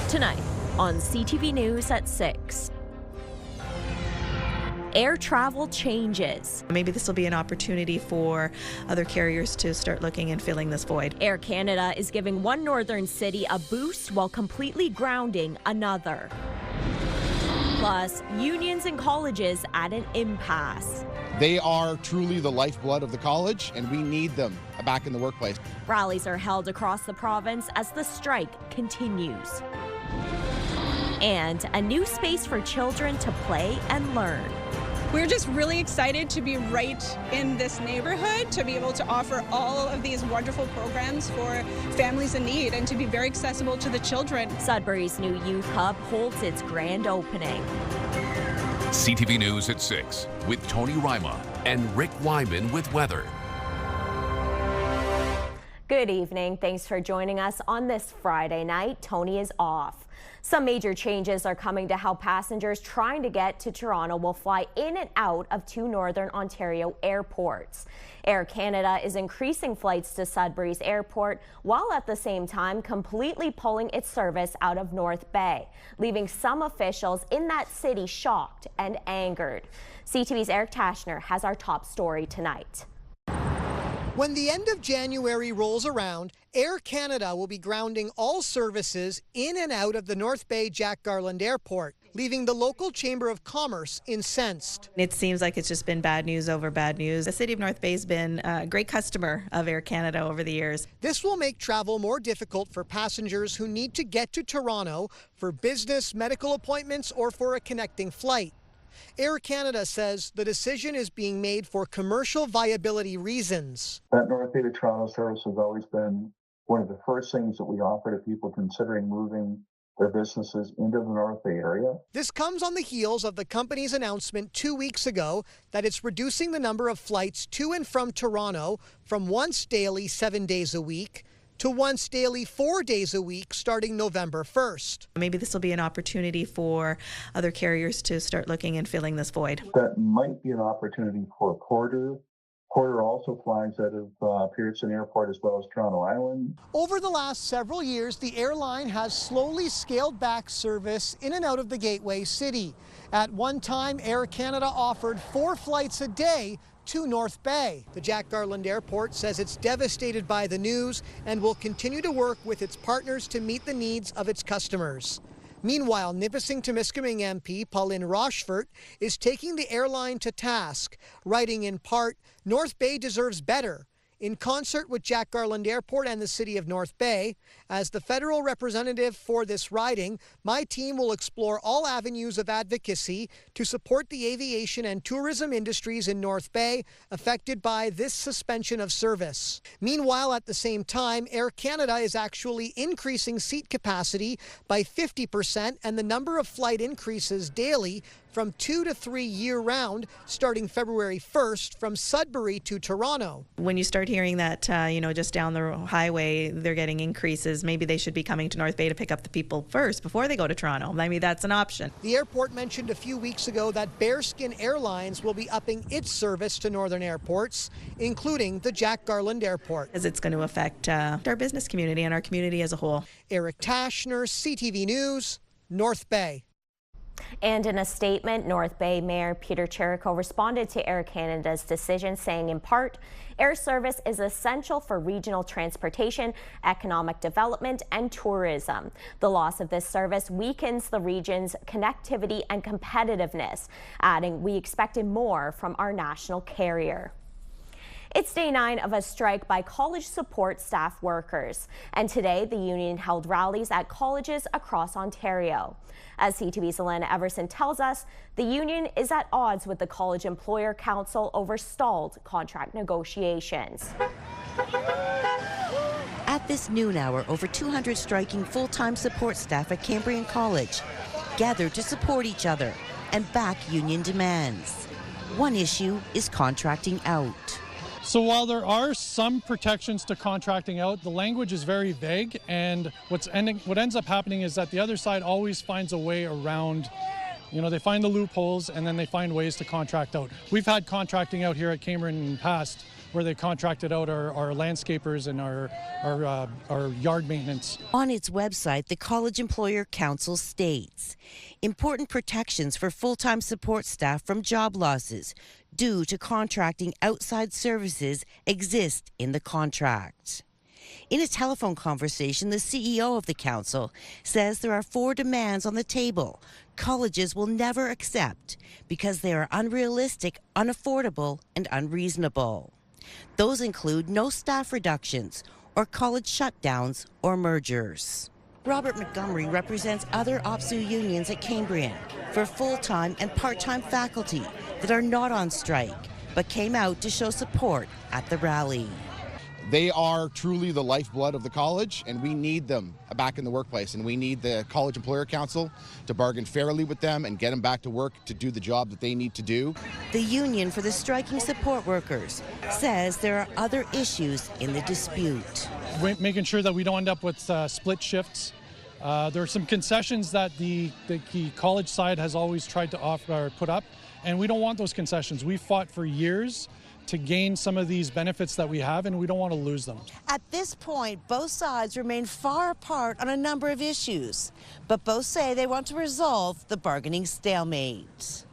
Tonight on CTV News at 6. Air travel changes. Maybe this will be an opportunity for other carriers to start looking and filling this void. Air Canada is giving one northern city a boost while completely grounding another. Plus, unions and colleges at an impasse. They are truly the lifeblood of the college, and we need them back in the workplace. Rallies are held across the province as the strike continues. And a new space for children to play and learn. We're just really excited to be right in this neighborhood, to be able to offer all of these wonderful programs for families in need and to be very accessible to the children. Sudbury's new youth hub holds its grand opening. CTV News at 6 with Tony Rima and Rick Wyman with weather. Good evening. Thanks for joining us on this Friday night. Tony is off. Some major changes are coming to how passengers trying to get to Toronto will fly in and out of two Northern Ontario airports. Air Canada is increasing flights to Sudbury's airport while at the same time completely pulling its service out of North Bay, leaving some officials in that city shocked and angered. CTV's Eric Tashner has our top story tonight. When the end of January rolls around, Air Canada will be grounding all services in and out of the North Bay Jack Garland Airport, leaving the local Chamber of Commerce incensed. It seems like it's just been bad news over bad news. The city of North Bay has been a great customer of Air Canada over the years. This will make travel more difficult for passengers who need to get to Toronto for business, medical appointments, or for a connecting flight. Air Canada says the decision is being made for commercial viability reasons. That North Bay to Toronto service has always been one of the first things that we offer to people considering moving their businesses into the North Bay area. This comes on the heels of the company's announcement 2 weeks ago that it's reducing the number of flights to and from Toronto from once daily 7 days a week to once daily 4 days a week starting November 1st. Maybe this will be an opportunity for other carriers to start looking and filling this void. That might be an opportunity for Porter. Porter also flies out of Pearson Airport as well as Toronto Island. Over the last several years, the airline has slowly scaled back service in and out of the Gateway City. At one time, Air Canada offered 4 flights a day to North Bay. The Jack Garland Airport says it's devastated by the news and will continue to work with its partners to meet the needs of its customers. Meanwhile, Nipissing-Temiskaming MP Pauline Rochefort is taking the airline to task, writing in part, "North Bay deserves better." In concert with Jack Garland Airport and the City of North Bay, as the federal representative for this riding, my team will explore all avenues of advocacy to support the aviation and tourism industries in North Bay affected by this suspension of service. Meanwhile, at the same time, Air Canada is actually increasing seat capacity by 50% and the number of flight increases daily from 2 to 3 year-round, starting February 1st from Sudbury to Toronto. When you start hearing that, just down the highway, they're getting increases, maybe they should be coming to North Bay to pick up the people first before they go to Toronto. Maybe that's an option. The airport mentioned a few weeks ago that Bearskin Airlines will be upping its service to northern airports, including the Jack Garland Airport. As it's going to affect our business community and our community as a whole. Eric Tashner, CTV News, North Bay. And in a statement, North Bay Mayor Peter Cherico responded to Air Canada's decision, saying in part, air service is essential for regional transportation, economic development, and tourism. The loss of this service weakens the region's connectivity and competitiveness, adding, we expected more from our national carrier. It's day 9 of a strike by college support staff workers, and today the union held rallies at colleges across Ontario. As CTV's Elena Everson tells us, the union is at odds with the College Employer Council over stalled contract negotiations. At this noon hour, over 200 striking full-time support staff at Cambrian College gathered to support each other and back union demands. One issue is contracting out. So while there are some protections to contracting out, the language is very vague, and what ends up happening is that the other side always finds a way around. They find the loopholes and then they find ways to contract out. We've had contracting out here at Cambrian in the past where they contracted out our landscapers and our yard maintenance. On its website, the College Employer Council states important protections for full-time support staff from job losses due to contracting outside services exist in the contract. In a telephone conversation, the CEO of the council says there are 4 demands on the table colleges will never accept because they are unrealistic, unaffordable, and unreasonable. Those include no staff reductions or college shutdowns or mergers. Robert Montgomery represents other OPSU unions at Cambrian for full-time and part-time faculty that are not on strike but came out to show support at the rally. They are truly the lifeblood of the college, and we need them back in the workplace, and we need the College Employer Council to bargain fairly with them and get them back to work to do the job that they need to do. The Union for the Striking Support Workers says there are other issues in the dispute. Making sure that we don't end up with split shifts. There are some concessions that the college side has always tried to offer or put up, and we don't want those concessions. We fought for years to gain some of these benefits that we have, and we don't want to lose them. At this point, both sides remain far apart on a number of issues, but both say they want to resolve the bargaining stalemate.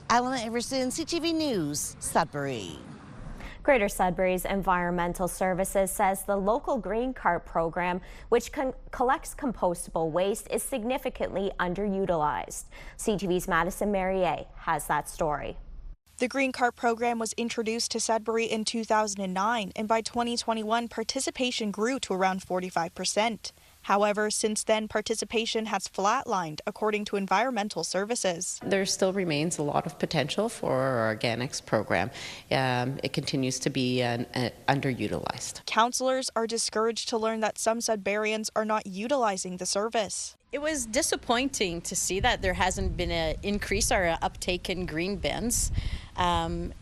Alana Everson, CTV News, Sudbury. Greater Sudbury's Environmental Services says the local green cart program, which collects compostable waste, is significantly underutilized. CTV's Madison Marier has that story. The Green Cart program was introduced to Sudbury in 2009, and by 2021, participation grew to around 45%. However, since then, participation has flatlined, according to Environmental Services. There still remains a lot of potential for our organics program. It continues to be underutilized. Councillors are discouraged to learn that some Sudburyans are not utilizing the service. It was disappointing to see that there hasn't been an increase or uptake in green bins.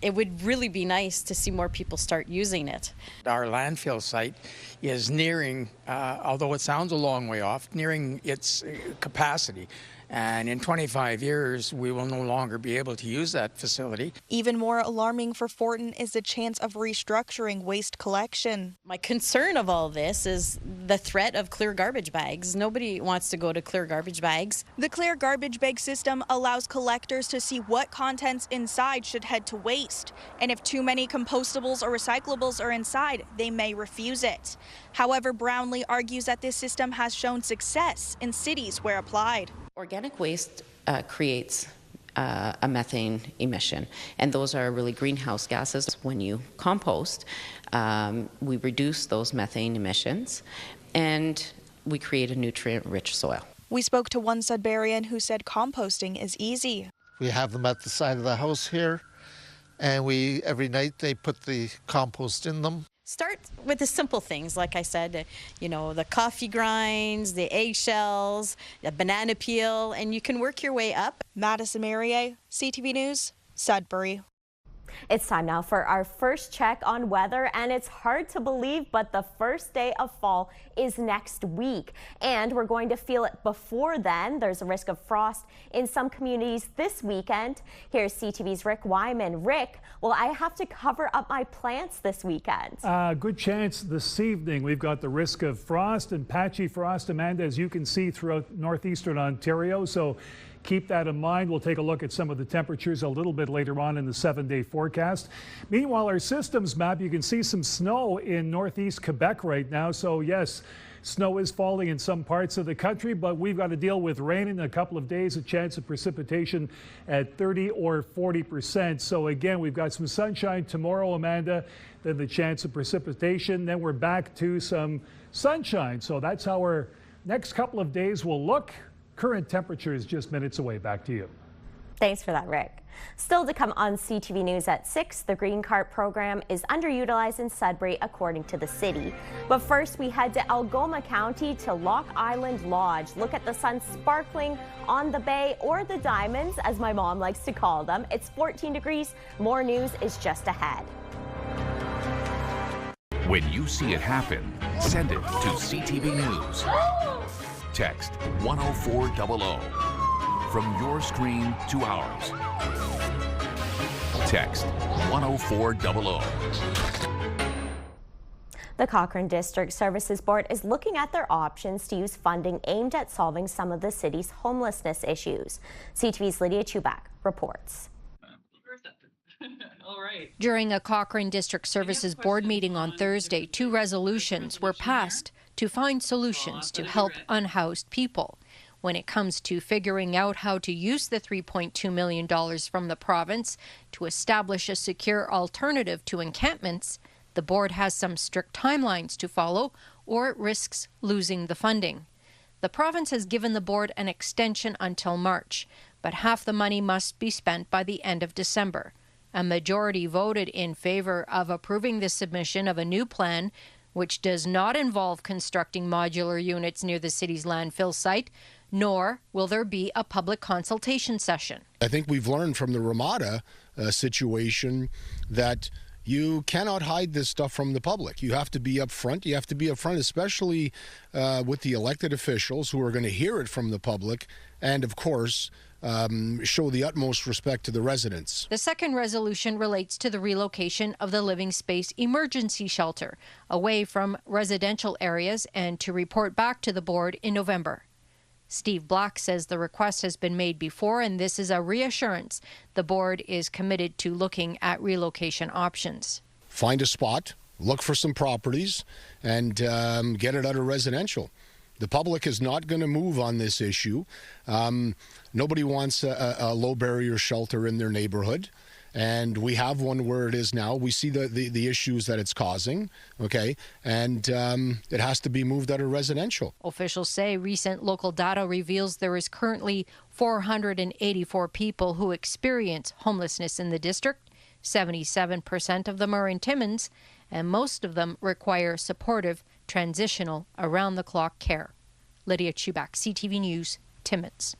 It would really be nice to see more people start using it. Our landfill site is nearing, although it sounds a long way off, nearing its capacity. And in 25 years, we will no longer be able to use that facility. Even more alarming for Fortin is the chance of restructuring waste collection. My concern of all this is the threat of clear garbage bags. Nobody wants to go to clear garbage bags. The clear garbage bag system allows collectors to see what contents inside should head to waste. And if too many compostables or recyclables are inside, they may refuse it. However, Brownlee argues that this system has shown success in cities where applied. Organic waste creates a methane emission, and those are really greenhouse gases. When you compost, we reduce those methane emissions, and we create a nutrient-rich soil. We spoke to one Sudburian who said composting is easy. We have them at the side of the house here, and every night they put the compost in them. Start with the simple things, like I said, you know, the coffee grinds, the eggshells, the banana peel, and you can work your way up. Madison Marier, CTV News, Sudbury. It's time now for our first check on weather, and it's hard to believe, but the first day of fall is next week, and we're going to feel it before then. There's a risk of frost in some communities this weekend. Here's CTV's Rick Wyman. Rick, will I have to cover up my plants this weekend? Good chance this evening. We've got the risk of frost and patchy frost, Amanda, as you can see throughout northeastern Ontario. So keep that in mind. We'll take a look at some of the temperatures a little bit later on in the 7-day forecast. Meanwhile, our systems map, you can see some snow in northeast Quebec right now. So yes, snow is falling in some parts of the country, but we've got to deal with rain in a couple of days, a chance of precipitation at 30 or 40%. So again, we've got some sunshine tomorrow, Amanda, then the chance of precipitation. Then we're back to some sunshine. So that's how our next couple of days will look. Current temperature is just minutes away. Back to you. Thanks for that, Rick. Still to come on CTV News at 6, the Green Cart program is underutilized in Sudbury, according to the city. But first, we head to Algoma County to Lock Island Lodge. Look at the sun sparkling on the bay, or the diamonds, as my mom likes to call them. It's 14 degrees. More news is just ahead. When you see it happen, send it to CTV News. Text 10400 from your screen to ours. Text 10400. The Cochrane District Services Board is looking at their options to use funding aimed at solving some of the city's homelessness issues. CTV's Lydia Chubak reports. During a Cochrane District Services Board meeting on Thursday, 2 resolutions were passed to find solutions to help unhoused people. When it comes to figuring out how to use the $3.2 million from the province to establish a secure alternative to encampments, the board has some strict timelines to follow, or it risks losing the funding. The province has given the board an extension until March, but half the money must be spent by the end of December. A majority voted in favor of approving the submission of a new plan, which does not involve constructing modular units near the city's landfill site, nor will there be a public consultation session. I think we've learned from the Ramada situation that you cannot hide this stuff from the public. You have to be upfront. You have to be upfront, especially with the elected officials who are going to hear it from the public, and of course, show the utmost respect to the residents. The second resolution relates to the relocation of the Living Space Emergency Shelter away from residential areas and to report back to the board in November. Steve Black says the request has been made before, and this is a reassurance the board is committed to looking at relocation options. Find a spot, look for some properties, and get it out of residential. The public is not going to move on this issue. Nobody wants a low barrier shelter in their neighborhood. And we have one where it is now. We see the issues that it's causing, okay? And it has to be moved out of residential. Officials say recent local data reveals there is currently 484 people who experience homelessness in the district. 77% of them are in Timmins, and most of them require supportive, transitional, around-the-clock care. Lydia Chubak, CTV News, Timmins.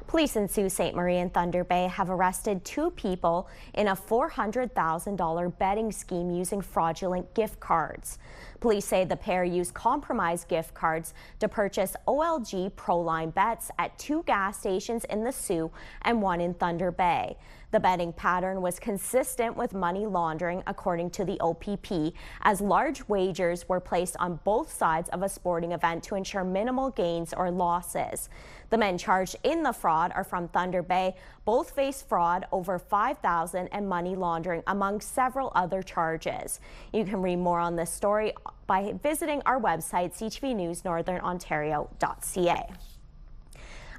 Police in Sault Ste. Marie and Thunder Bay have arrested 2 people in a $400,000 betting scheme using fraudulent gift cards. Police say the pair used compromised gift cards to purchase OLG Proline bets at 2 gas stations in the Sault and 1 in Thunder Bay. The betting pattern was consistent with money laundering, according to the OPP, as large wagers were placed on both sides of a sporting event to ensure minimal gains or losses. The men charged in the fraud are from Thunder Bay. Both face fraud, over $5,000, and money laundering, among several other charges. You can read more on this story by visiting our website, CTVNewsNorthernOntario.ca.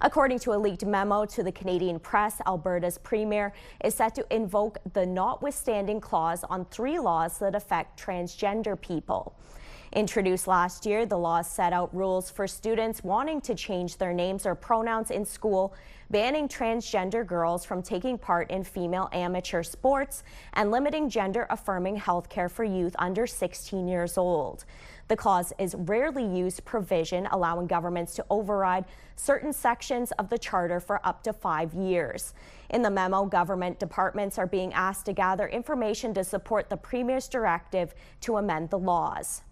According to a leaked memo to the Canadian press, Alberta's premier is set to invoke the notwithstanding clause on 3 laws that affect transgender people. Introduced last year, the laws set out rules for students wanting to change their names or pronouns in school, banning transgender girls from taking part in female amateur sports, and limiting gender-affirming health care for youth under 16 years old. The clause is rarely used provision, allowing governments to override certain sections of the charter for up to 5 years. In the memo, government departments are being asked to gather information to support the Premier's directive to amend the laws.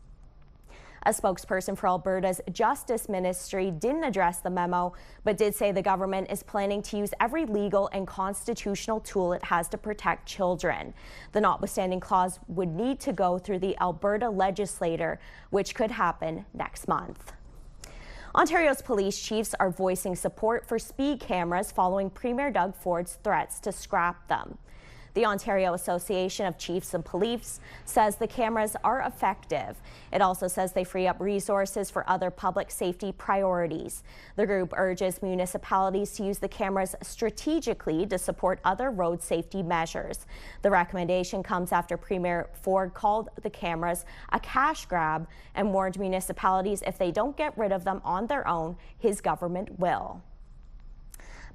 A spokesperson for Alberta's Justice Ministry didn't address the memo, but did say the government is planning to use every legal and constitutional tool it has to protect children. The notwithstanding clause would need to go through the Alberta legislature, which could happen next month. Ontario's police chiefs are voicing support for speed cameras following Premier Doug Ford's threats to scrap them. The Ontario Association of Chiefs of Police says the cameras are effective. It also says they free up resources for other public safety priorities. The group urges municipalities to use the cameras strategically to support other road safety measures. The recommendation comes after Premier Ford called the cameras a cash grab and warned municipalities if they don't get rid of them on their own, his government will.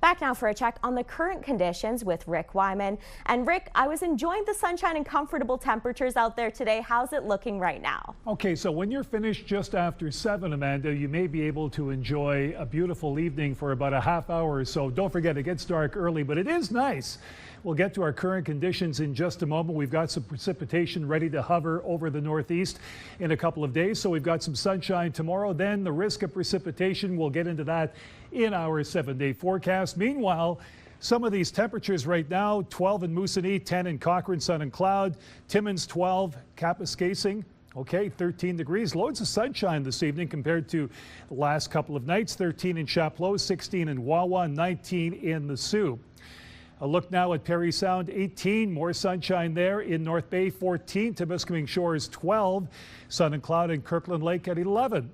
Back now for a check on the current conditions with Rick Wyman. And Rick, I was enjoying the sunshine and comfortable temperatures out there today. How's it looking right now? Okay, so when you're finished just after 7, Amanda, you may be able to enjoy a beautiful evening for about a half hour or so. Don't forget, it gets dark early, but it is nice. We'll get to our current conditions in just a moment. We've got some precipitation ready to hover over the northeast in a couple of days. So we've got some sunshine tomorrow. Then the risk of precipitation, we'll get into that in our 7-day forecast. Meanwhile, Some of these temperatures right now: 12 in Moosonee, 10 in Cochrane, sun and cloud. Timmins 12, Kapuskasing, okay, 13 degrees. Loads of sunshine this evening compared to the last couple of nights. 13 in Chapleau, 16 in Wawa, 19 in the Sioux. A look now at Parry Sound, 18, more sunshine there. In North Bay, 14, Timiskaming Shores 12, sun and cloud in Kirkland Lake at 11.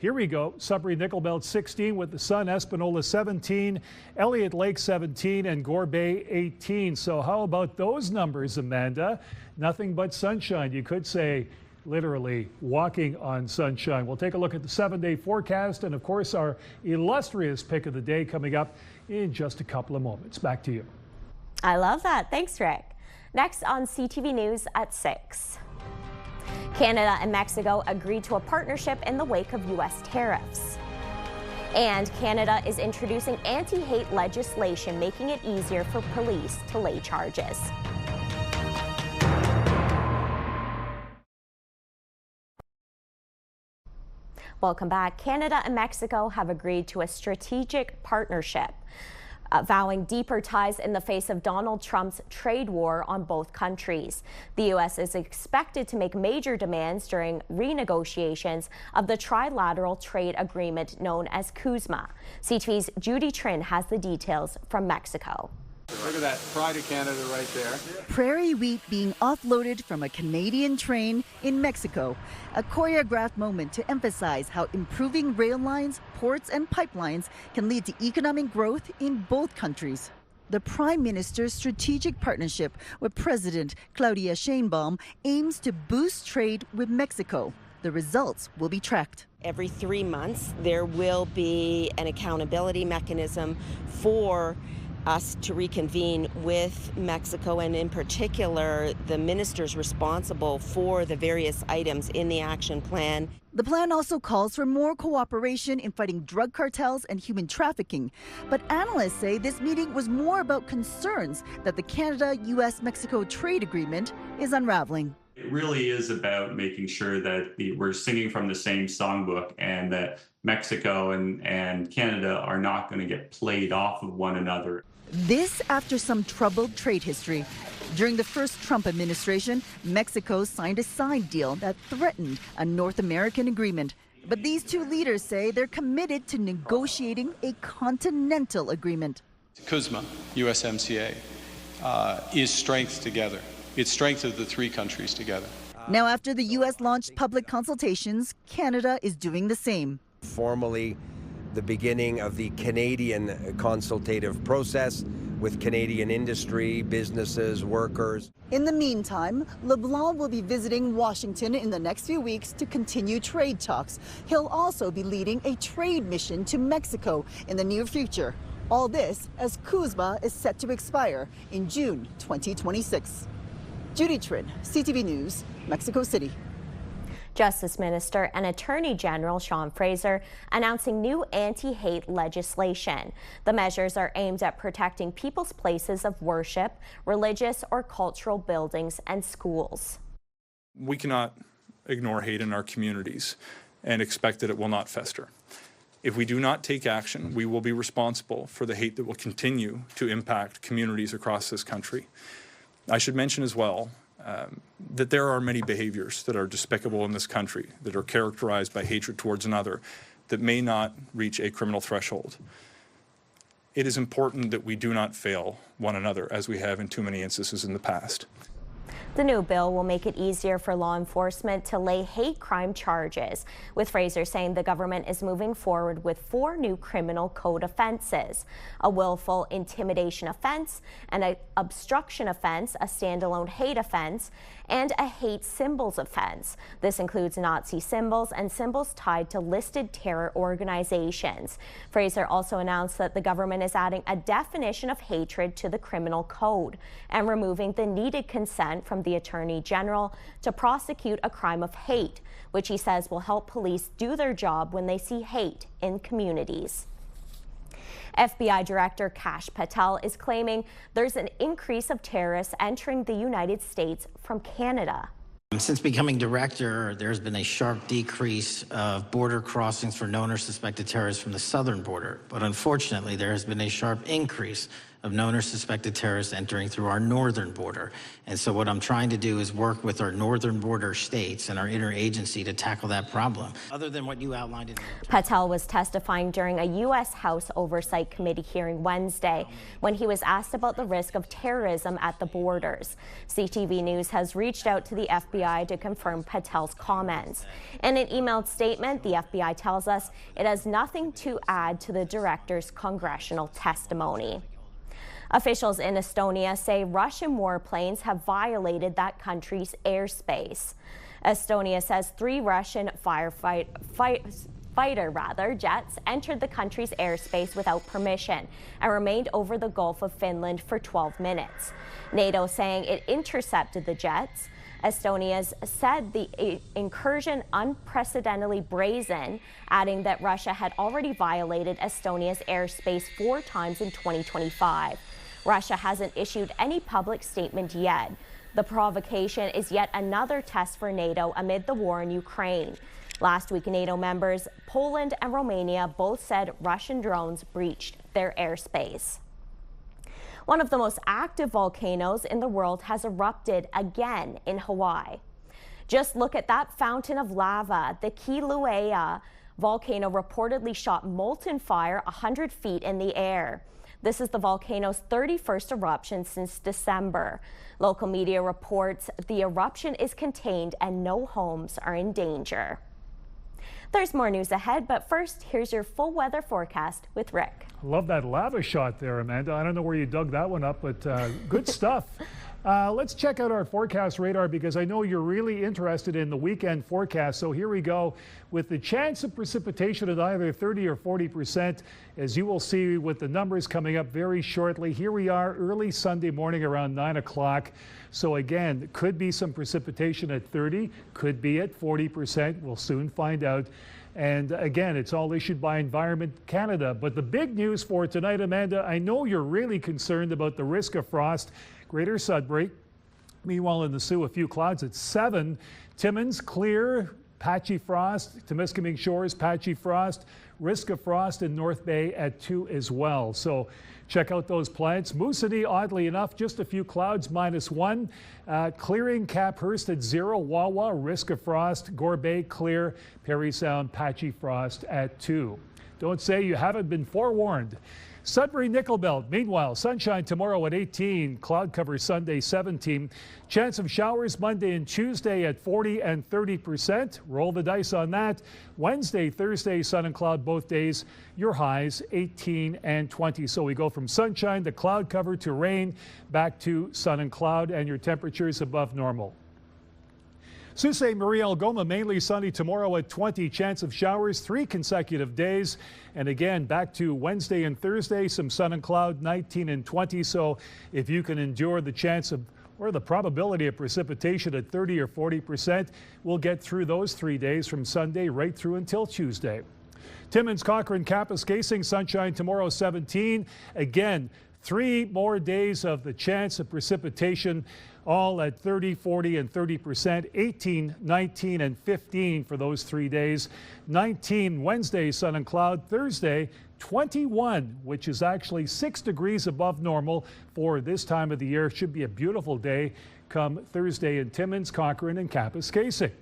Here we go. Sudbury Nickel Belt 16 with the sun, Espanola 17, Elliott Lake 17, and Gore Bay 18. So how about those numbers, Amanda? Nothing but sunshine. You could say literally walking on sunshine. We'll take a look at the 7-day forecast and, of course, our illustrious pick of the day coming up in just a couple of moments. Back to you. I love that. Thanks, Rick. Next on CTV News at 6. Canada and Mexico agreed to a partnership in the wake of U.S. tariffs. And Canada is introducing anti-hate legislation, making it easier for police to lay charges. Welcome back. Canada and Mexico have agreed to a strategic partnership, vowing deeper ties in the face of Donald Trump's trade war on both countries. The U.S. is expected to make major demands during renegotiations of the trilateral trade agreement known as CUSMA. CTV's Judy Trin has the details from Mexico. Look at that, Pride of Canada right there. Prairie wheat being offloaded from a Canadian train in Mexico. A choreographed moment to emphasize how improving rail lines, ports and pipelines can lead to economic growth in both countries. The Prime Minister's strategic partnership with President Claudia Sheinbaum aims to boost trade with Mexico. The results will be tracked. Every 3 months, there will be an accountability mechanism for us to reconvene with Mexico, and in particular the ministers responsible for the various items in the action plan. The plan also calls for more cooperation in fighting drug cartels and human trafficking. But analysts say this meeting was more about concerns that the Canada-U.S.-Mexico trade agreement is unraveling. It really is about making sure that we're singing from the same songbook, and that Mexico and Canada are not going to get played off of one another. This after some troubled trade history. During the first Trump administration, Mexico signed a side deal that threatened a North American agreement. But these two leaders say they're committed to negotiating a continental agreement. CUSMA, USMCA, is strength together. It's strength of the three countries together. Now, after the U.S. launched public consultations, Canada is doing the same. Formally, the beginning of the Canadian consultative process with Canadian industry, businesses, workers. In the meantime, LeBlanc will be visiting Washington in the next few weeks to continue trade talks. He'll also be leading a trade mission to Mexico in the near future. All this as CUSMA is set to expire in June 2026. Judy Trin, CTV News, Mexico City. Justice Minister and Attorney General Sean Fraser announcing new anti-hate legislation. The measures are aimed at protecting people's places of worship, religious or cultural buildings, and schools. We cannot ignore hate in our communities and expect that it will not fester. If we do not take action, we will be responsible for the hate that will continue to impact communities across this country. I should mention as well that there are many behaviors that are despicable in this country that are characterized by hatred towards another that may not reach a criminal threshold. It is important that we do not fail one another as we have in too many instances in the past. The new bill will make it easier for law enforcement to lay hate crime charges, with Fraser saying the government is moving forward with 4 new criminal code offenses: a willful intimidation offense, an obstruction offense, a standalone hate offense, and a hate symbols offense. This includes Nazi symbols and symbols tied to listed terror organizations. Fraser also announced that the government is adding a definition of hatred to the criminal code and removing the needed consent from the Attorney General to prosecute a crime of hate, which he says will help police do their job when they see hate in communities. FBI Director Kash Patel is claiming there's an increase of terrorists entering the United States from Canada. Since becoming director, there's been a sharp decrease of border crossings for known or suspected terrorists from the southern border. But unfortunately, there has been a sharp increase of known or suspected terrorists entering through our northern border. And so what I'm trying to do is work with our northern border states and our interagency to tackle that problem. Other than what you outlined in Patel was testifying during a U.S. House Oversight Committee hearing Wednesday when he was asked about the risk of terrorism at the borders. CTV News has reached out to the FBI to confirm Patel's comments. In an emailed statement, the FBI tells us it has nothing to add to the director's congressional testimony. Officials in Estonia say Russian warplanes have violated that country's airspace. Estonia says 3 Russian fighter jets entered the country's airspace without permission and remained over the Gulf of Finland for 12 minutes. NATO saying it intercepted the jets. Estonia's said the incursion unprecedentedly brazen, adding that Russia had already violated Estonia's airspace 4 times in 2025. Russia hasn't issued any public statement yet. The provocation is yet another test for NATO amid the war in Ukraine. Last week, NATO members Poland and Romania both said Russian drones breached their airspace. One of the most active volcanoes in the world has erupted again in Hawaii. Just look at that fountain of lava. The Kilauea volcano reportedly shot molten fire 100 feet in the air. This is the volcano's 31st eruption since December. Local media reports the eruption is contained and no homes are in danger. There's more news ahead, but first, here's your full weather forecast with Rick. Love that lava shot there, Amanda. I don't know where you dug that one up, but good stuff. Let's check out our forecast radar because I know you're really interested in the weekend forecast. So here we go with the chance of precipitation at either 30 or 40%, as you will see with the numbers coming up very shortly. Here we are early Sunday morning around 9 o'clock. So again, could be some precipitation at 30, could be at 40%. We'll soon find out. And again, it's all issued by Environment Canada. But the big news for tonight, Amanda, I know you're really concerned about the risk of frost. Greater Sudbury. Meanwhile, in the Sioux, a few clouds at 7. Timmins, clear, patchy frost. Temiskaming Shores, patchy frost. Risk of frost in North Bay at 2 as well. So check out those plants. Moosonee, oddly enough, just a few clouds, -1. Clearing Caphurst at 0. Wawa, risk of frost. Gore Bay, clear. Parry Sound, patchy frost at 2. Don't say you haven't been forewarned. Sudbury Nickel Belt. Meanwhile, sunshine tomorrow at 18. Cloud cover Sunday 17. Chance of showers Monday and Tuesday at 40 and 30%. Roll the dice on that. Wednesday, Thursday, sun and cloud both days. Your highs 18 and 20. So we go from sunshine to cloud cover to rain, back to sun and cloud, and your temperatures above normal. Sault Ste. Marie Algoma, mainly sunny tomorrow at 20. Chance of showers 3 consecutive days. And again, back to Wednesday and Thursday, some sun and cloud, 19 and 20. So if you can endure the chance of or the probability of precipitation at 30 or 40%, we'll get through those 3 days from Sunday right through until Tuesday. Timmins, Cochrane, Kapuskasing, sunshine tomorrow 17. Again, 3 more days of the chance of precipitation, all at 30, 40, and 30%. 18, 19, and 15 for those 3 days. 19 Wednesday, sun and cloud. Thursday, 21, which is actually 6 degrees above normal for this time of the year. Should be a beautiful day come Thursday in Timmins, Cochrane, and Kapuskasing.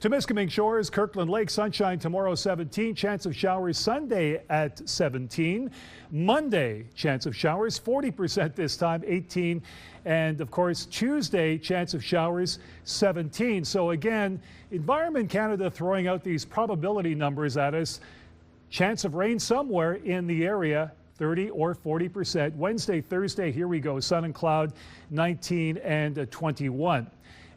Temiskaming Shores, Kirkland Lake, sunshine tomorrow 17. Chance of showers Sunday at 17. Monday, chance of showers 40% this time, 18. And of course, Tuesday, chance of showers 17. So again, Environment Canada throwing out these probability numbers at us. Chance of rain somewhere in the area, 30 or 40%. Wednesday, Thursday, here we go, sun and cloud, 19 and 21.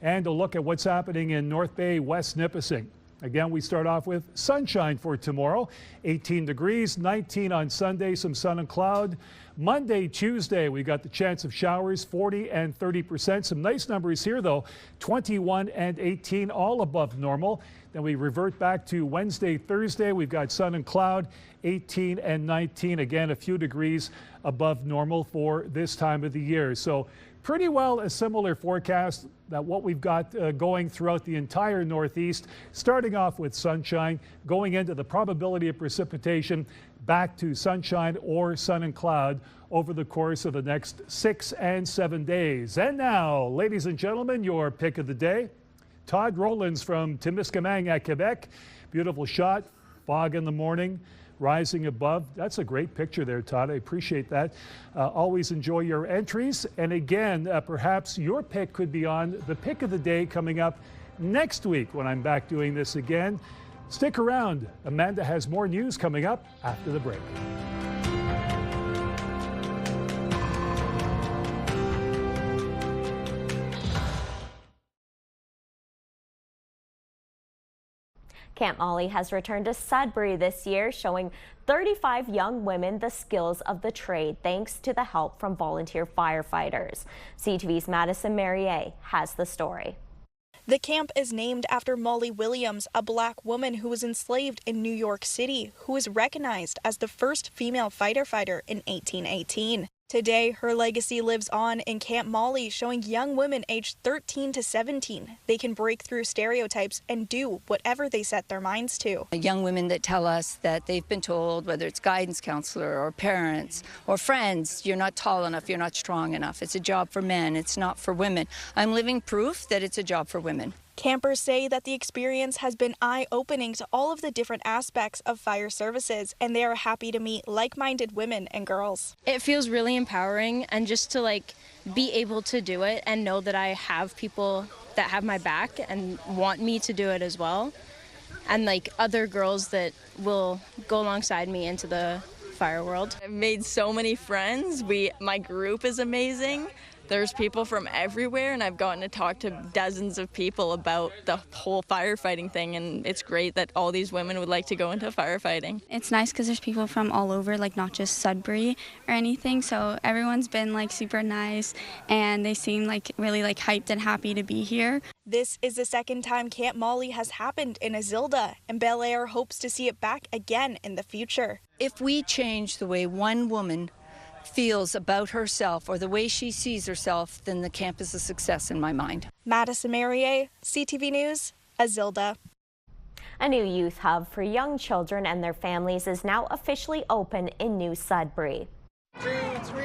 And a look at what's happening in North Bay, West Nipissing. Again, we start off with sunshine for tomorrow, 18 degrees, 19 on Sunday, some sun and cloud. Monday, Tuesday, we got the chance of showers, 40 and 30%. Some nice numbers here, though, 21 and 18, all above normal. Then we revert back to Wednesday, Thursday. We've got sun and cloud, 18 and 19. Again, a few degrees above normal for this time of the year. So pretty well a similar forecast that what we've got going throughout the entire Northeast, starting off with sunshine, going into the probability of precipitation, back to sunshine or sun and cloud over the course of the next 6 and 7 days. And now, ladies and gentlemen, your pick of the day. Todd Rollins from Timmins at Quebec. Beautiful shot, fog in the morning, rising above. That's a great picture there, Todd. I appreciate that. Always enjoy your entries. And again, perhaps your pick could be on the pick of the day coming up next week when I'm back doing this again. Stick around. Amanda has more news coming up after the break. Camp Molly has returned to Sudbury this year, showing 35 young women the skills of the trade thanks to the help from volunteer firefighters. CTV's Madison Marier has the story. The camp is named after Molly Williams, a black woman who was enslaved in New York City, who was recognized as the first female fighter in 1818. Today, her legacy lives on in Camp Molly, showing young women aged 13 to 17 they can break through stereotypes and do whatever they set their minds to. Young women that tell us that they've been told, whether it's guidance counselor or parents or friends, you're not tall enough, you're not strong enough. It's a job for men, it's not for women. I'm living proof that it's a job for women. Campers say that the experience has been eye-opening to all of the different aspects of fire services, and they are happy to meet like-minded women and girls. It feels really empowering, and just to be able to do it and know that I have people that have my back and want me to do it as well, and other girls that will go alongside me into the fire world. I've made so many friends. My group is amazing. There's people from everywhere, and I've gotten to talk to dozens of people about the whole firefighting thing, and it's great that all these women would like to go into firefighting. It's nice because there's people from all over, not just Sudbury or anything, so everyone's been super nice, and they seem really hyped and happy to be here. This is the second time Camp Molly has happened in Azilda, and Bel Air hopes to see it back again in the future. If we change the way one woman feels about herself or the way she sees herself, then the camp is a success in my mind. Madison Marier, CTV News, Azilda. A new youth hub for young children and their families is now officially open in New Sudbury. 2, 3.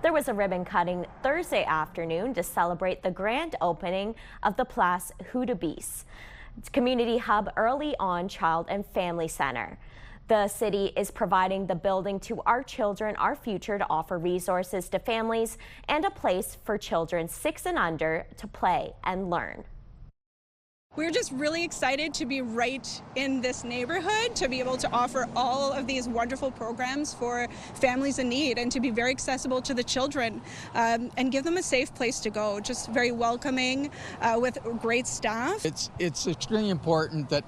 There was a ribbon cutting Thursday afternoon to celebrate the grand opening of the Place Hudibis Community Hub Early On Child and Family Center. The city is providing the building to Our Children, Our Future to offer resources to families and a place for children 6 and under to play and learn. We're just really excited to be right in this neighborhood, to be able to offer all of these wonderful programs for families in need and to be very accessible to the children and give them a safe place to go. Just very welcoming with great staff. It's extremely important that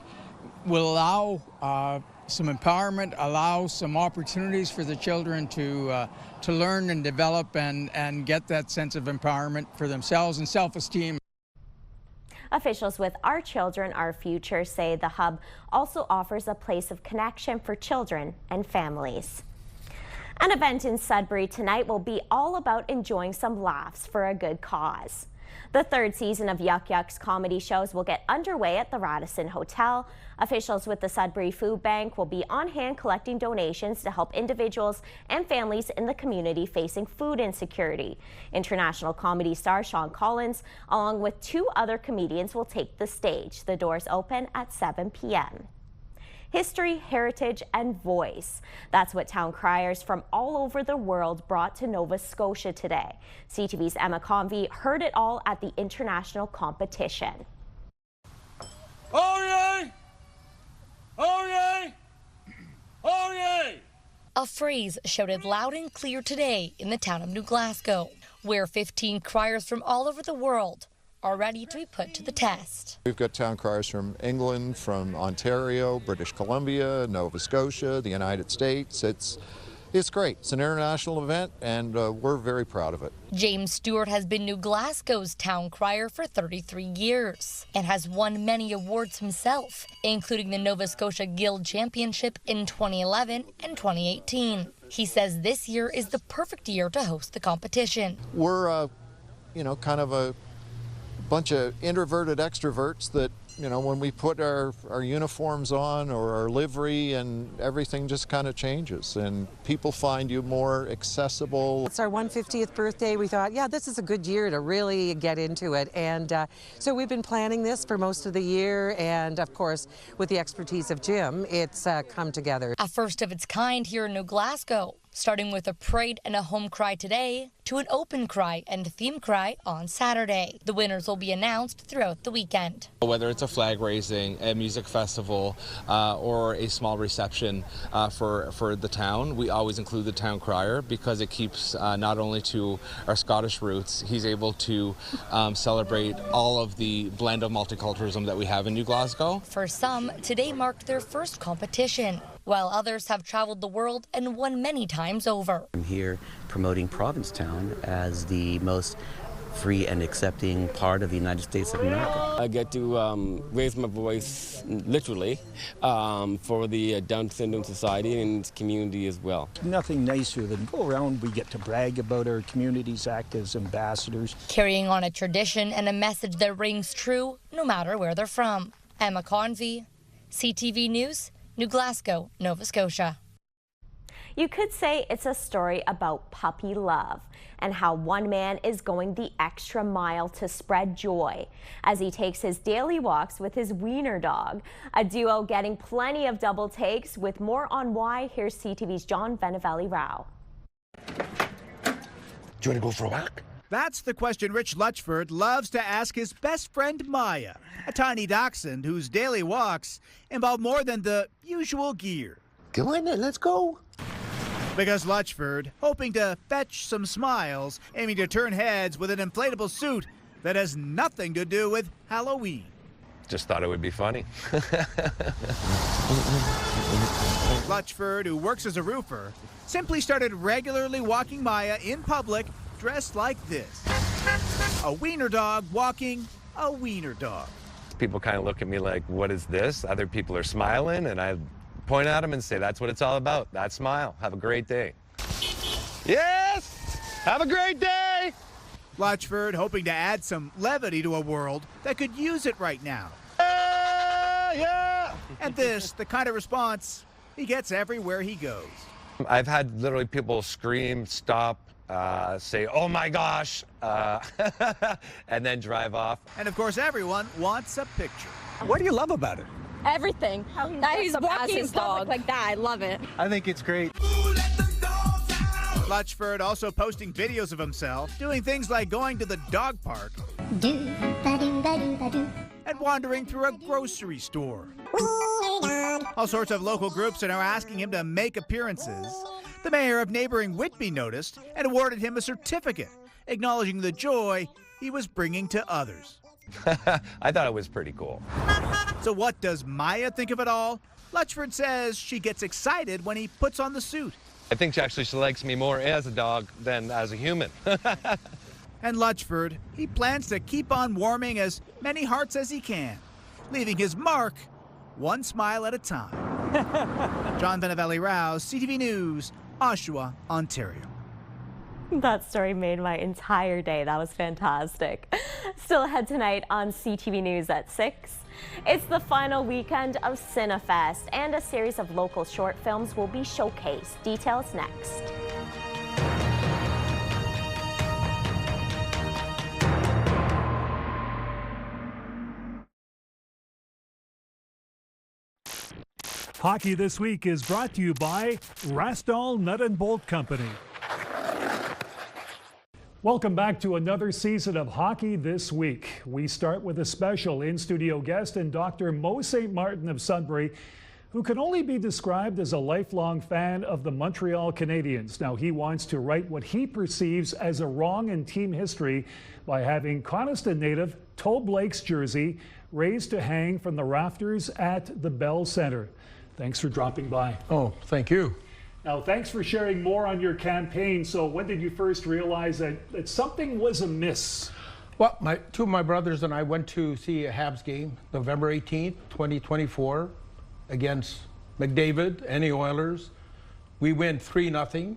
will allow some empowerment, allow some opportunities for the children to learn and develop and get that sense of empowerment for themselves and self-esteem. Officials with Our Children, Our Future say the hub also offers a place of connection for children and families. An event in Sudbury tonight will be all about enjoying some laughs for a good cause. The third season of Yuck Yuck's comedy shows will get underway at the Radisson Hotel. Officials with the Sudbury Food Bank will be on hand collecting donations to help individuals and families in the community facing food insecurity. International comedy star Sean Collins, along with 2 other comedians, will take the stage. The doors open at 7 p.m. History, heritage, and voice. That's what town criers from all over the world brought to Nova Scotia today. CTV's Emma Convey heard it all at the international competition. Oh yay! Oh yay! Oh yay! A phrase shouted loud and clear today in the town of New Glasgow, where 15 criers from all over the world are ready to be put to the test. We've got town criers from England, from Ontario, British Columbia, Nova Scotia, the United States. It's great. It's an international event, and we're very proud of it. James Stewart has been New Glasgow's town crier for 33 years and has won many awards himself, including the Nova Scotia Guild Championship in 2011 and 2018. He says this year is the perfect year to host the competition. We're, kind of a bunch of introverted extroverts that you know, when we put our uniforms on or our livery, and everything just kind of changes and people find you more accessible. It's our 150th birthday. We thought, yeah, this is a good year to really get into it. And so we've been planning this for most of the year. And of course, with the expertise of Jim, it's come together. A first of its kind here in New Glasgow, starting with a parade and a home cry today to an open cry and theme cry on Saturday. The winners will be announced throughout the weekend. Whether it's a flag raising, a music festival, or a small reception for the town, we always include the town crier because it keeps not only to our Scottish roots, he's able to celebrate all of the blend of multiculturalism that we have in New Glasgow. For some, today marked their first competition, while others have traveled the world and won many times over. I'm here promoting Provincetown as the most free and accepting part of the United States of America. I get to raise my voice literally for the Down Syndrome Society and its community as well. Nothing nicer than go around, we get to brag about our communities, act as ambassadors. Carrying on a tradition and a message that rings true no matter where they're from. Emma Convey, CTV News, New Glasgow, Nova Scotia. You could say it's a story about puppy love and how one man is going the extra mile to spread joy as he takes his daily walks with his wiener dog. A duo getting plenty of double takes. With more on why, here's CTV's John Benavalli-Rao. Do you want to go for a walk? That's the question Rich Lutchford loves to ask his best friend Maya, a tiny dachshund whose daily walks involve more than the usual gear. Go on then, let's go. Because Lutchford, hoping to fetch some smiles, aiming to turn heads with an inflatable suit that has nothing to do with Halloween. Just thought it would be funny. Lutchford, who works as a roofer, simply started regularly walking Maya in public dressed like this. A wiener dog walking a wiener dog. People kind of look at me like, what is this? Other people are smiling, and I point at them and say, that's what it's all about. That smile. Have a great day. Yes! Have a great day! Lutchford hoping to add some levity to a world that could use it right now. Yeah! And this, the kind of response he gets everywhere he goes. I've had literally people scream, stop, say, oh my gosh, and then drive off. And of course, everyone wants a picture. What do you love about it? Everything. How he's walking his dog like that. I love it. I think it's great. Lutchford also posting videos of himself doing things like going to the dog park and wandering through a grocery store. All sorts of local groups are now asking him to make appearances. The mayor of neighboring Whitby noticed and awarded him a certificate acknowledging the joy he was bringing to others. I thought it was pretty cool. So what does Maya think of it all? Lutchford says she gets excited when he puts on the suit. I think she likes me more as a dog than as a human. And Lutchford, he plans to keep on warming as many hearts as he can, leaving his mark one smile at a time. John Benavalli-Rao, CTV News, Oshawa, Ontario. That story made my entire day. That was fantastic. Still ahead tonight on CTV News at 6. It's the final weekend of CineFest, and a series of local short films will be showcased. Details next. Hockey This Week is brought to you by Rastall Nut and Bolt Company. Welcome back to another season of Hockey This Week. We start with a special in-studio guest and Dr. Mo St. Martin of Sudbury, who can only be described as a lifelong fan of the Montreal Canadiens. Now, he wants to right what he perceives as a wrong in team history by having Coniston native Toe Blake's jersey raised to hang from the rafters at the Bell Centre. Thanks for dropping by. Oh, thank you. Now, thanks for sharing more on your campaign. So when did you first realize that something was amiss? Well, two of my brothers and I went to see a Habs game, November 18th, 2024, against McDavid and the Oilers. We win 3-0,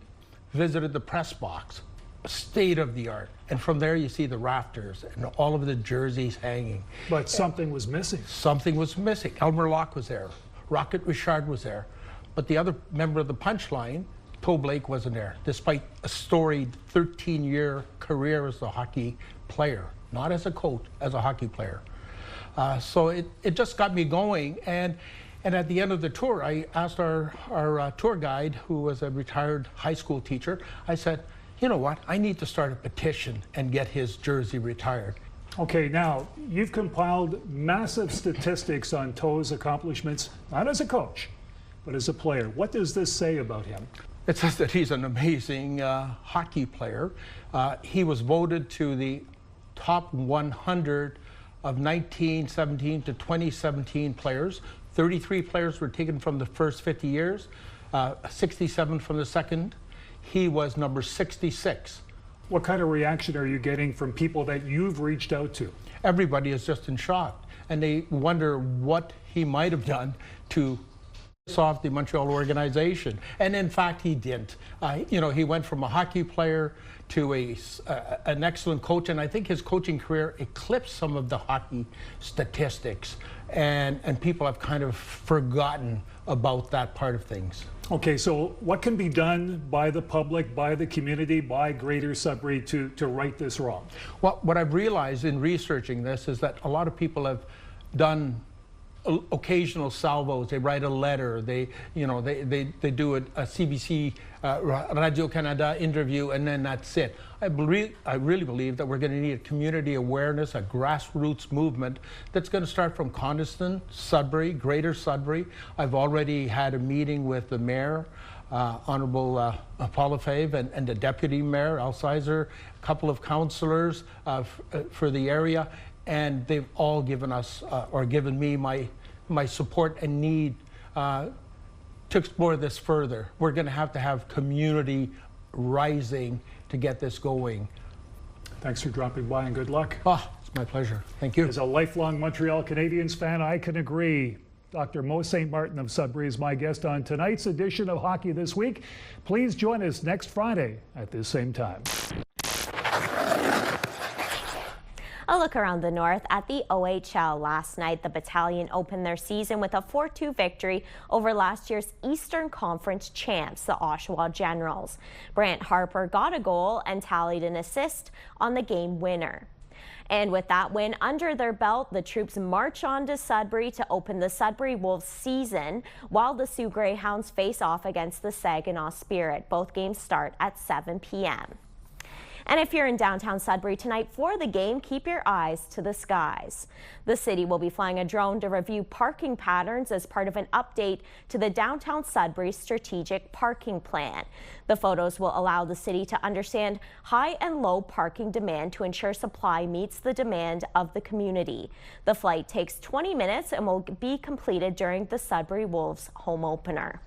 visited the press box. state of the art. And from there you see the rafters and all of the jerseys hanging. But something was missing. Something was missing. Elmer Locke was there. Rocket Richard was there. But the other member of the punchline, Toe Blake, wasn't there, despite a storied 13-year career as a hockey player, not as a coach, as a hockey player. So it just got me going. And at the end of the tour, I asked our tour guide, who was a retired high school teacher, I said, you know what, I need to start a petition and get his jersey retired. Okay, now, you've compiled massive statistics on Toe's accomplishments, not as a coach, but as a player. What does this say about him? It says that he's an amazing hockey player. He was voted to the top 100 of 1917 to 2017 players. 33 players were taken from the first 50 years, 67 from the second. He was number 66. What kind of reaction are you getting from people that you've reached out to? Everybody is just in shock, and they wonder what he might have done to piss off the Montreal organization. And in fact, he didn't. He went from a hockey player to an excellent coach, and I think his coaching career eclipsed some of the hockey statistics, and people have kind of forgotten about that part of things. Okay, so what can be done by the public, by the community, by Greater Sudbury to right this wrong? Well, what I've realized in researching this is that a lot of people have done occasional salvos. They write a letter. They do a CBC Radio Canada interview, and then that's it. I really believe that we're going to need a community awareness, a grassroots movement that's going to start from Coniston, Sudbury, Greater Sudbury. I've already had a meeting with the mayor, Honorable Paul Lefebvre, and the deputy mayor, Al Sizer, a couple of councillors for the area. And they've all given us, or given me my support and need to explore this further. We're going to have community rising to get this going. Thanks for dropping by and good luck. It's my pleasure. Thank you. As a lifelong Montreal Canadiens fan, I can agree. Dr. Mo St. Martin of Sudbury is my guest on tonight's edition of Hockey This Week. Please join us next Friday at this same time. A look around the north at the OHL. Last night, the Battalion opened their season with a 4-2 victory over last year's Eastern Conference champs, the Oshawa Generals. Brant Harper got a goal and tallied an assist on the game winner. And with that win under their belt, the troops march on to Sudbury to open the Sudbury Wolves season, while the Sioux Greyhounds face off against the Saginaw Spirit. Both games start at 7 p.m. And if you're in downtown Sudbury tonight for the game, keep your eyes to the skies. The city will be flying a drone to review parking patterns as part of an update to the downtown Sudbury strategic parking plan. The photos will allow the city to understand high and low parking demand to ensure supply meets the demand of the community. The flight takes 20 minutes and will be completed during the Sudbury Wolves home opener.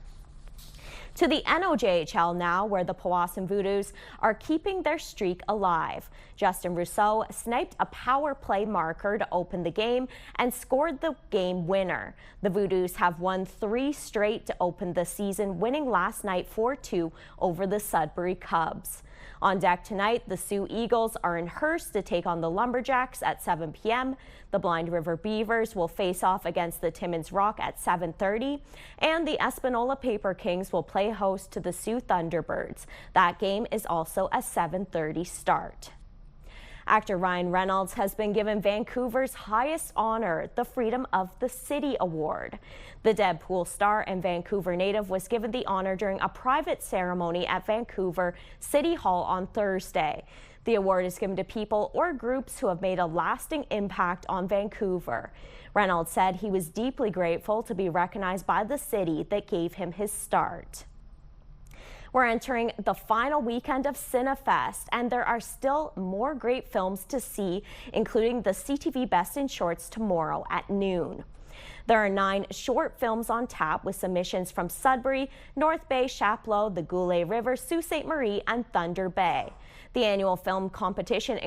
To the NOJHL now, where the Powassan Voodoos are keeping their streak alive. Justin Rousseau sniped a power play marker to open the game and scored the game winner. The Voodoos have won 3 straight to open the season, winning last night 4-2 over the Sudbury Cubs. On deck tonight, the Sioux Eagles are in Hearst to take on the Lumberjacks at 7 p.m. The Blind River Beavers will face off against the Timmins Rock at 7:30, and the Espanola Paper Kings will play host to the Sioux Thunderbirds. That game is also a 7:30 start. Actor Ryan Reynolds has been given Vancouver's highest honor, the Freedom of the City Award. The Deadpool star and Vancouver native was given the honor during a private ceremony at Vancouver City Hall on Thursday. The award is given to people or groups who have made a lasting impact on Vancouver. Reynolds said he was deeply grateful to be recognized by the city that gave him his start. We're entering the final weekend of CineFest, and there are still more great films to see, including the CTV Best in Shorts tomorrow at noon. There are 9 short films on tap with submissions from Sudbury, North Bay, Chapleau, the Goulet River, Sault Ste. Marie, and Thunder Bay. The annual film competition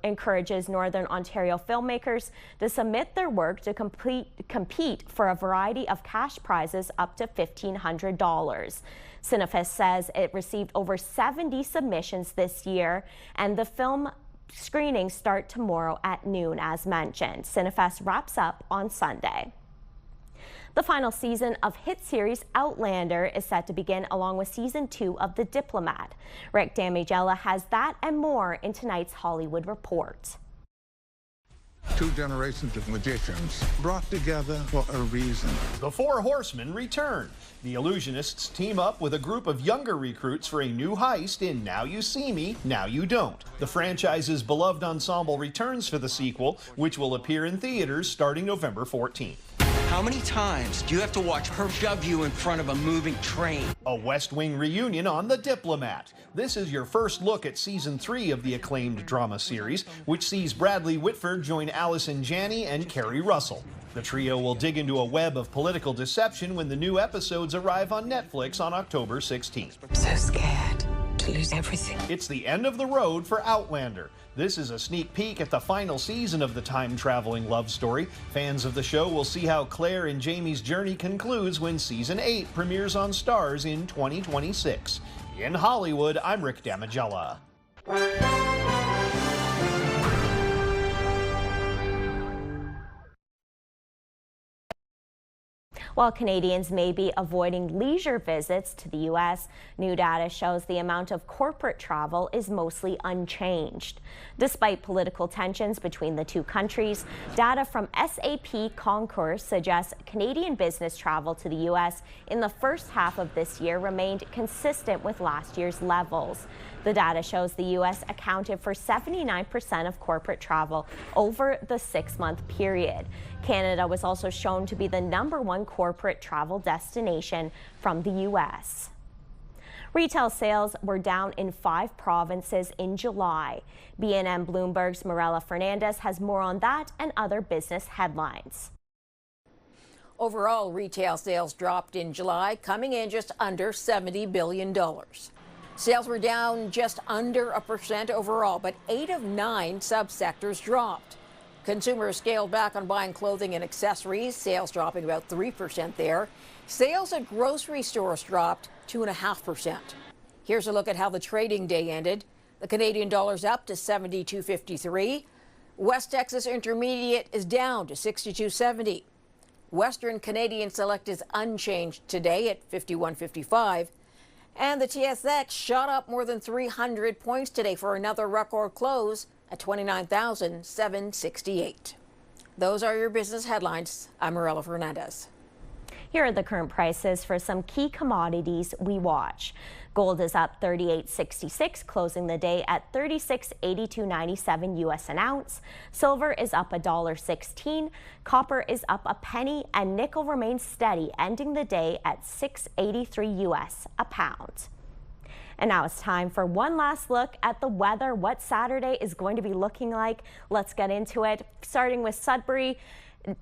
encourages Northern Ontario filmmakers to submit their work to compete for a variety of cash prizes up to $1,500. Cinefest says it received over 70 submissions this year, and the film screenings start tomorrow at noon, as mentioned. Cinefest wraps up on Sunday. The final season of hit series Outlander is set to begin, along with season 2 of The Diplomat. Rick Damigella has that and more in tonight's Hollywood Report. 2 generations of magicians brought together for a reason. The 4 Horsemen return. The illusionists team up with a group of younger recruits for a new heist in Now You See Me, Now You Don't. The franchise's beloved ensemble returns for the sequel, which will appear in theaters starting November 14th. How many times do you have to watch her shove you in front of a moving train? A West Wing reunion on The Diplomat. This is your first look at season 3 of the acclaimed drama series, which sees Bradley Whitford join Allison Janney and Kerry Russell. The trio will dig into a web of political deception when the new episodes arrive on Netflix on October 16th. I'm so scared to lose everything. It's the end of the road for Outlander. This is a sneak peek at the final season of the time-traveling love story. Fans of the show will see how Claire and Jamie's journey concludes when season 8 premieres on Starz in 2026. In Hollywood, I'm Rick Damigella. While Canadians may be avoiding leisure visits to the U.S., new data shows the amount of corporate travel is mostly unchanged. Despite political tensions between the two countries, data from SAP Concourse suggests Canadian business travel to the U.S. in the first half of this year remained consistent with last year's levels. The data shows the U.S. accounted for 79% of corporate travel over the 6-month period. Canada was also shown to be the #1 corporate travel destination from the U.S. Retail sales were down in 5 provinces in July. BNN Bloomberg's Mirella Fernandez has more on that and other business headlines. Overall, retail sales dropped in July, coming in just under $70 billion. Sales were down just under 1% overall, but 8 of 9 subsectors dropped. Consumers scaled back on buying clothing and accessories, sales dropping about 3% there. Sales at grocery stores dropped 2.5%. Here's a look at how the trading day ended. The Canadian dollar's up to 72.53. West Texas Intermediate is down to 62.70. Western Canadian Select is unchanged today at 51.55. And the TSX shot up more than 300 points today for another record close at 29,768. Those are your business headlines. I'm Mirella Fernandez. Here are the current prices for some key commodities we watch. Gold is up 38.66, closing the day at 36.8297 US an ounce. Silver is up $1.16. Copper is up a penny, and nickel remains steady, ending the day at $6.83 US a pound. And now it's time for one last look at the weather, what Saturday is going to be looking like. Let's get into it, starting with Sudbury.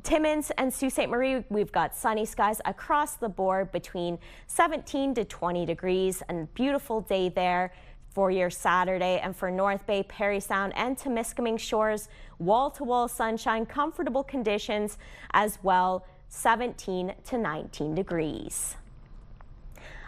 Timmins and Sault Ste. Marie, we've got sunny skies across the board between 17 to 20 degrees. And beautiful day there for your Saturday. And for North Bay, Parry Sound and Temiskaming Shores, wall-to-wall sunshine, comfortable conditions as well, 17 to 19 degrees.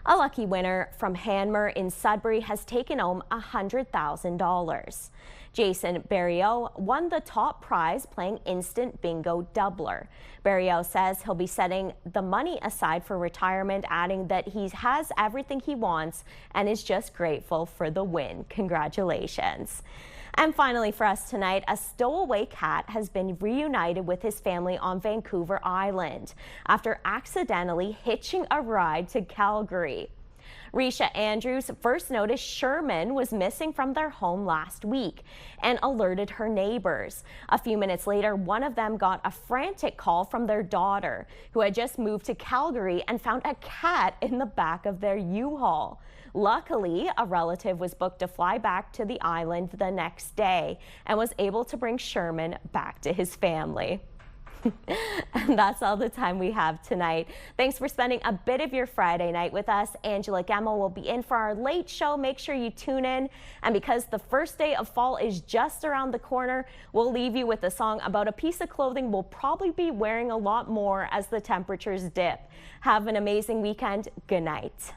A lucky winner from Hanmer in Sudbury has taken home $100,000. Jason Berriot won the top prize playing Instant Bingo Doubler. Berriot says he'll be setting the money aside for retirement, adding that he has everything he wants and is just grateful for the win. Congratulations. And finally for us tonight, a stowaway cat has been reunited with his family on Vancouver Island after accidentally hitching a ride to Calgary. Risha Andrews first noticed Sherman was missing from their home last week and alerted her neighbors. A few minutes later, one of them got a frantic call from their daughter, who had just moved to Calgary and found a cat in the back of their U-Haul. Luckily, a relative was booked to fly back to the island the next day and was able to bring Sherman back to his family. And that's all the time we have tonight. Thanks for spending a bit of your Friday night with us. Angela Gemmell will be in for our late show. Make sure you tune in. And because the first day of fall is just around the corner, we'll leave you with a song about a piece of clothing we'll probably be wearing a lot more as the temperatures dip. Have an amazing weekend. Good night.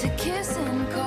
To kiss and call.